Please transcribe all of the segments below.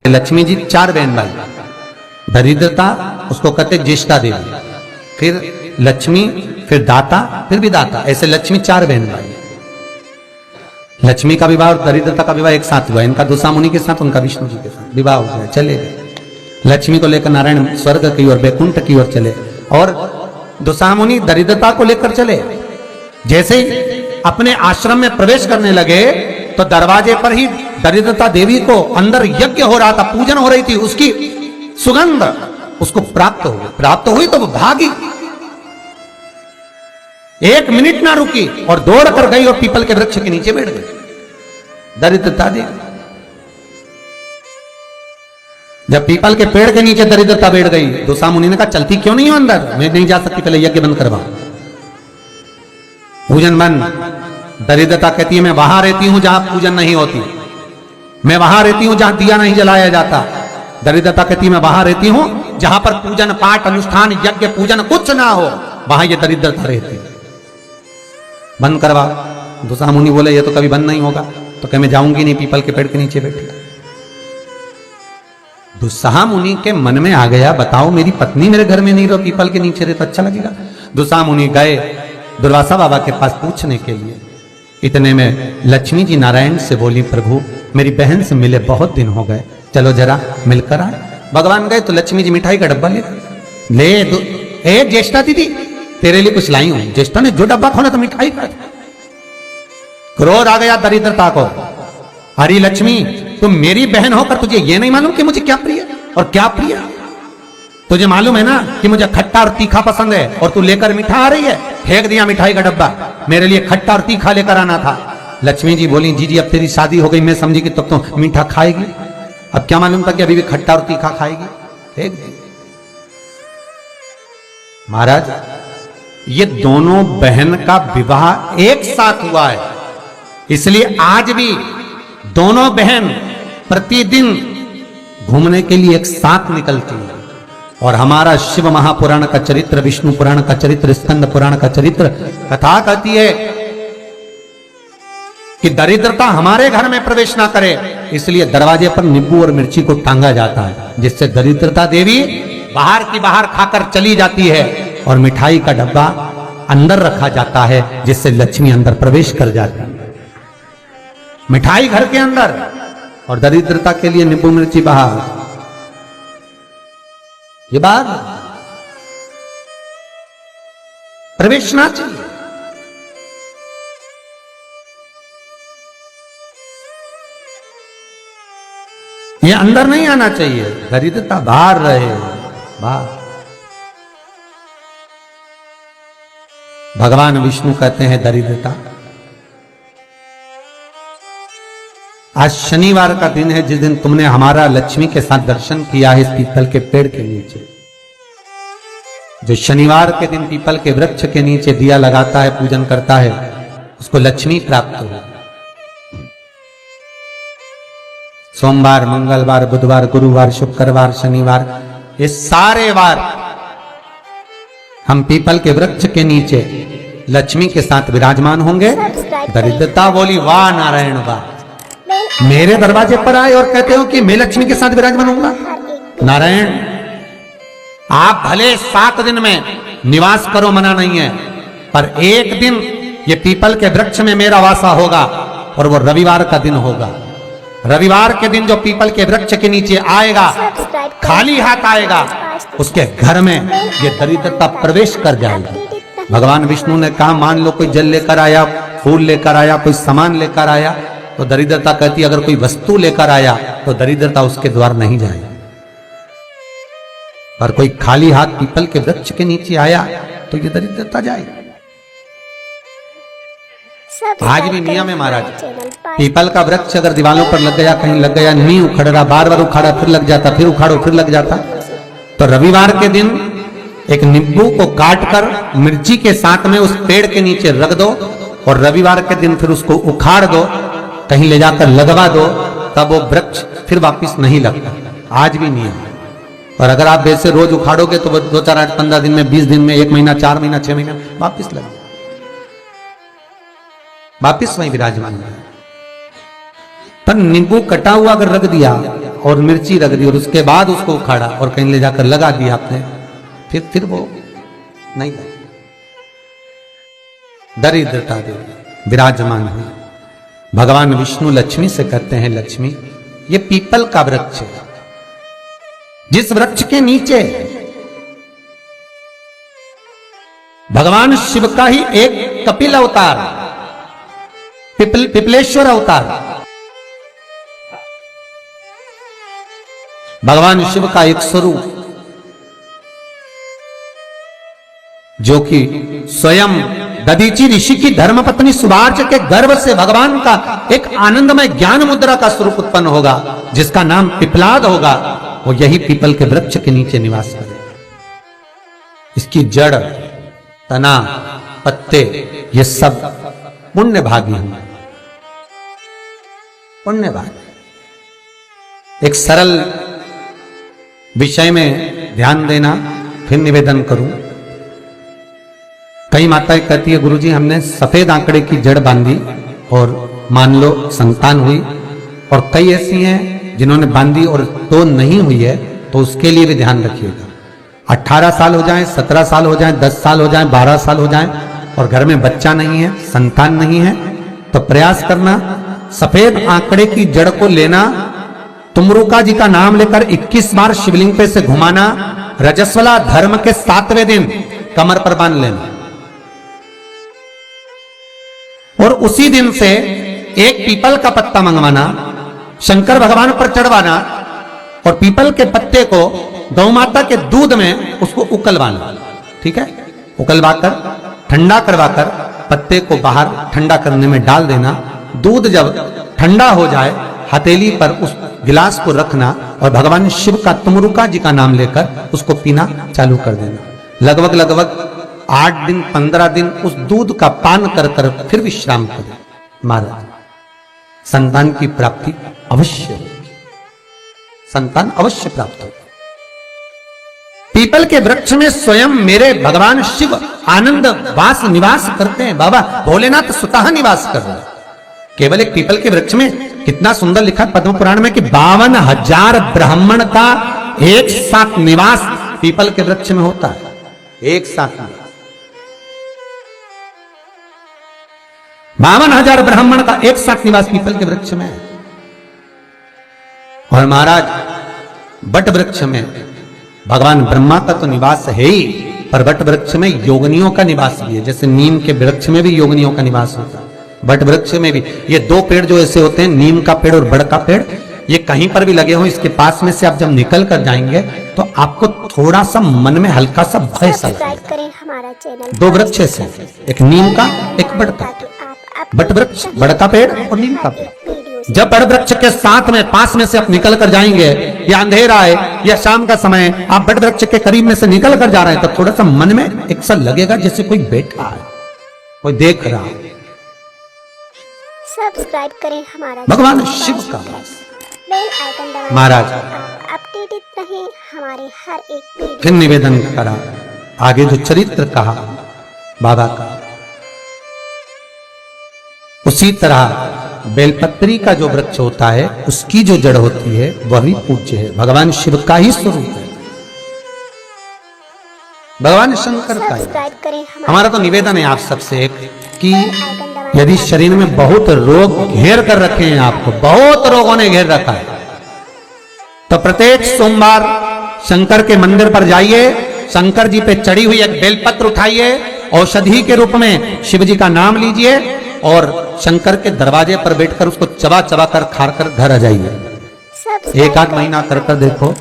लक्ष्मी जी 4 बहन भाई, दरिद्रता उसको कहते ज्येष्ठा देवी, फिर लक्ष्मी, फिर दाता, फिर विदाता, ऐसे लक्ष्मी 4 बहन भाई। लक्ष्मी का विवाह और दरिद्रता का विवाह एक साथ हुआ, इनका दुसा मुनि के साथ, उनका विष्णु जी के साथ विवाह हो गया, चले गए। लक्ष्मी को लेकर नारायण स्वर्ग की ओर, बैकुंठ की ओर चले, और दुसा मुनि दरिद्रता को लेकर चले। जैसे ही अपने आश्रम में प्रवेश करने लगे तो दरवाजे पर ही दरिद्रता देवी को अंदर यज्ञ हो रहा था, पूजन हो रही थी, उसकी सुगंध उसको प्राप्त हुई तो वो भागी, 1 मिनट ना रुकी और दौड़ कर गई और पीपल के वृक्ष के नीचे बैठ गई दरिद्रता देवी। जब पीपल के पेड़ के नीचे दरिद्रता बैठ गई, दुसा मुनि ने कहा चलती क्यों नहीं हो अंदर, मैं नहीं जा सकती, पहले यज्ञ बंद करवा, पूजन बंद। दरिद्रता कहती है मैं वहां रहती हूं जहां पूजन नहीं होती, मैं वहां रहती हूं जहां दिया नहीं जलाया जाता। दरिद्रता कहती है मैं वहां रहती हूं जहां पर पूजन पाठ अनुष्ठान यज्ञ पूजन कुछ ना हो, वहां ये दरिद्रता रहती है, बंद करवा। दुसा मुनि बोले ये तो कभी बंद नहीं होगा, तो कह मैं जाऊंगी नहीं, पीपल के पेड़ के नीचे बैठी। दुस्साह मुनि के मन में आ गया, बताओ मेरी पत्नी मेरे घर में नहीं रहो, पीपल के नीचे रहे तो अच्छा लगेगा। दुस्साह मुनि गए दुर्वासा बाबा के पास पूछने के लिए। इतने में लक्ष्मी जी नारायण से बोली प्रभु मेरी बहन से मिले बहुत दिन हो गए, चलो जरा मिलकर आए। भगवान गए तो लक्ष्मी जी मिठाई का डब्बा ले ए ज्येष्ठा दीदी तेरे लिए कुछ लाई हूं। ज्येष्ठा ने जो डब्बा खोला तो मिठाई का, क्रोध आ गया दरिद्रता को, हरी लक्ष्मी तुम मेरी बहन होकर तुझे ये नहीं मालूम कि मुझे क्या प्रिय और क्या प्रिय, तुझे मालूम है ना कि मुझे खट्टा और तीखा पसंद है, और तू लेकर मीठा आ रही है, फेंक दिया मिठाई का डब्बा, मेरे लिए खट्टा और तीखा लेकर आना था। लक्ष्मी जी बोली जी जी अब तेरी शादी हो गई, मैं समझी कि तब तो मीठा खाएगी, अब क्या मालूम था कि अभी भी खट्टा और तीखा खाएगी, फेंक दी। महाराज ये दोनों बहन का विवाह एक साथ हुआ है, इसलिए आज भी दोनों बहन प्रतिदिन घूमने के लिए एक साथ निकलती है। और हमारा शिव महापुराण का चरित्र, विष्णु पुराण का चरित्र, स्कंद पुराण का चरित्र कथा कहती है कि दरिद्रता हमारे घर में प्रवेश ना करे, इसलिए दरवाजे पर नींबू और मिर्ची को टांगा जाता है, जिससे दरिद्रता देवी बाहर की बाहर खाकर चली जाती है, और मिठाई का डब्बा अंदर रखा जाता है, जिससे लक्ष्मी अंदर प्रवेश कर जाती है। मिठाई घर के अंदर और दरिद्रता के लिए नींबू मिर्ची बाहर। ये बात प्रवेश ना चाहिए। ये अंदर नहीं आना चाहिए, दरिद्रता बाहर रहे, बाहर। भगवान विष्णु कहते हैं दरिद्रता। आज शनिवार का दिन है, जिस दिन तुमने हमारा लक्ष्मी के साथ दर्शन किया है इस पीपल के पेड़ के नीचे। जो शनिवार के दिन पीपल के वृक्ष के नीचे दिया लगाता है, पूजन करता है, उसको लक्ष्मी प्राप्त हो। सोमवार, मंगलवार, बुधवार, गुरुवार, शुक्रवार, शनिवार, ये सारे वार हम पीपल के वृक्ष के नीचे लक्ष्मी के साथ विराजमान होंगे। दरिद्रता बोली वाह नारायण वाह, मेरे दरवाजे पर आए और कहते हो कि मैं लक्ष्मी के साथ विराजमान होऊंगा। नारायण आप भले 7 दिन में निवास करो, मना नहीं है, पर एक दिन ये पीपल के वृक्ष में मेरा वासा होगा, और वो रविवार का दिन होगा। रविवार के दिन जो पीपल के वृक्ष के नीचे आएगा, खाली हाथ आएगा, उसके घर में ये दरिद्रता प्रवेश कर जाएगी। भगवान विष्णु ने कहा मान लो कोई जल लेकर आया, फूल लेकर आया, कोई सामान लेकर आया, तो दरिद्रता कहती अगर कोई वस्तु लेकर आया तो दरिद्रता उसके द्वार नहीं जाए, पर कोई खाली हाथ पीपल के वृक्ष के नीचे आया तो ये दरिद्रता जाए। आज भी नियम है महाराज, पीपल का वृक्ष अगर दीवालों पर लग गया, कहीं लग गया, नहीं उखड़ रहा, बार बार उखाड़ा फिर लग जाता, फिर उखाड़ो फिर लग जाता, तो रविवार के दिन एक नींबू को काटकर मिर्ची के साथ में उस पेड़ के नीचे रख दो, और रविवार के दिन फिर उसको उखाड़ दो, कहीं ले जाकर लगवा दो, तब वो वृक्ष फिर वापस नहीं लगता। आज भी नियम है। और अगर आप वैसे रोज उखाड़ोगे तो 2, 4, 8, 15 दिन में, 20 दिन में, 1 महीना, 4 महीना, 6 महीना वापस लग जाए, वापस वहीं विराजमान है। पर नींबू कटा हुआ अगर रख दिया और मिर्ची रख दी और उसके बाद उसको उखाड़ा और कहीं ले जाकर लगा दिया आपने, फिर वो नहीं, दरिद्रता दे विराजमान हुई। भगवान विष्णु लक्ष्मी से कहते हैं, लक्ष्मी ये पीपल का वृक्ष है, जिस वृक्ष के नीचे भगवान शिव का ही एक कपिल अवतार, पिपलेश्वर अवतार, भगवान शिव का एक स्वरूप जो कि स्वयं दधीचि ऋषि की धर्मपत्नी सुभार्च के गर्भ से भगवान का एक आनंदमय ज्ञान मुद्रा का स्वरूप उत्पन्न होगा, जिसका नाम पिपलाद होगा, वो यही पीपल के वृक्ष के नीचे निवास करे। इसकी जड़, तना, पत्ते ये सब पुण्य भागी हैं, पुण्य भागी। एक सरल विषय में ध्यान देना, फिर निवेदन करूं। कई माताएं कहती है, गुरुजी हमने सफेद आंकड़े की जड़ बांधी और मान लो संतान हुई, और कई ऐसी हैं जिन्होंने बांधी और तो नहीं हुई है, तो उसके लिए भी ध्यान रखिएगा। 18 साल हो जाए, 17 साल हो जाए, 10 साल हो जाए, 12 साल हो जाए और घर में बच्चा नहीं है, संतान नहीं है, तो प्रयास करना सफेद आंकड़े की जड़ को लेना, तुमरुका जी का नाम लेकर 21 बार शिवलिंग पे से घुमाना, रजस्वला धर्म के 7वें दिन कमर पर बांध लेना और उसी दिन से एक पीपल का पत्ता मंगवाना, शंकर भगवान पर चढ़वाना और पीपल के पत्ते को गौ माता के दूध में उसको उकलवाना। ठीक है, उकलवाकर ठंडा करवाकर पत्ते को बाहर ठंडा करने में डाल देना। दूध जब ठंडा हो जाए हथेली पर उस गिलास को रखना और भगवान शिव का तुमरुका जी का नाम लेकर उसको पीना चालू कर देना। लगभग 8 दिन 15 दिन उस दूध का पान कर कर फिर विश्राम करें। महाराज संतान की प्राप्ति अवश्य हो, संतान अवश्य प्राप्त हो। पीपल के वृक्ष में स्वयं मेरे भगवान शिव आनंद वास निवास करते हैं। बाबा भोलेनाथ स्वतः निवास कर रहे हैं केवल एक पीपल के वृक्ष में। कितना सुंदर लिखा पद्म पुराण में कि 52,000 ब्राह्मण का एक साथ निवास पीपल के वृक्ष में होता है, एक साथ निवास। 52,000 ब्राह्मण का एक साथ निवास पीपल के वृक्ष में है। और महाराज बट वृक्ष में भगवान ब्रह्मा का तो निवास है ही, पर बट वृक्ष में योगनियों का निवास भी है। जैसे नीम के वृक्ष में भी योगनियों का निवास होता है, बट वृक्ष में भी। ये 2 पेड़ जो ऐसे होते हैं, नीम का पेड़ और बड़ का पेड़, ये कहीं पर भी लगे हो, इसके पास में से आप जब निकल कर जाएंगे तो आपको थोड़ा सा मन में हल्का सा भय सा लगेगा। 2 वृक्ष ऐसे, एक नीम का एक बड़ का, बट वृक्ष बड़ का पेड़ और नीम का पेड़। जब बड़ वृक्ष के साथ में पास में से आप निकल कर जाएंगे, या अंधेरा है या शाम का समय, आप बड़ वृक्ष के करीब में से निकल कर जा रहे हैं, तो थोड़ा सा मन में एक सा लगेगा जैसे कोई बैठा है, कोई देख रहा है। सब्सक्राइब करें हमारा भगवान शिव का बेल आइकन दबाएं। महाराज अपडेटेड रहें हमारे हर एक वीडियो। फिर निवेदन करा, आगे जो चरित्र कहा बाबा का, उसी तरह बेलपत्री का जो वृक्ष होता है उसकी जो जड़ होती है वह भी पूज्य है, भगवान शिव का ही स्वरूप है, भगवान शंकर का ही। हमारा तो निवेदन है आप सबसे एक कि यदि शरीर में बहुत रोग घेर कर रखे हैं, आपको बहुत रोगों ने घेर रखा है, तो प्रत्येक सोमवार शंकर के मंदिर पर जाइए, शंकर जी पे चढ़ी हुई एक बेलपत्र उठाइए, औषधि के रूप में शिव जी का नाम लीजिए और शंकर के दरवाजे पर बैठकर उसको चबा चबा कर खार कर घर आ जाइए। 1 महीना कर कर देखो,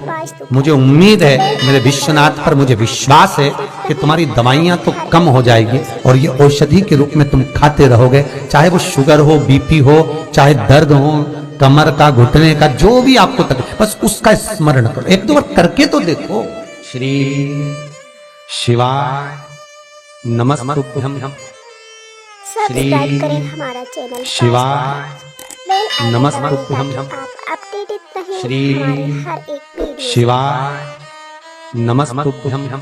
मुझे उम्मीद है, मेरे विश्वनाथ पर मुझे विश्वास है कि तुम्हारी दवाइयां तो कम हो जाएगी और ये औषधि के रूप में तुम खाते रहोगे। चाहे वो शुगर हो, बीपी हो, चाहे दर्द हो, कमर का, घुटने का, जो भी आपको तकलीफ, बस उसका स्मरण करो, 1-2 बार करके तो देखो। श्री शिवाय नमस्तुभ्यं, सब्सक्राइब करें हमारा चैनल शिवाय नमस्तुभ्यं, अपडेटेड रहें श्री हमारे हर एक वीडियो। शिवाय नमस्तुभ्यं।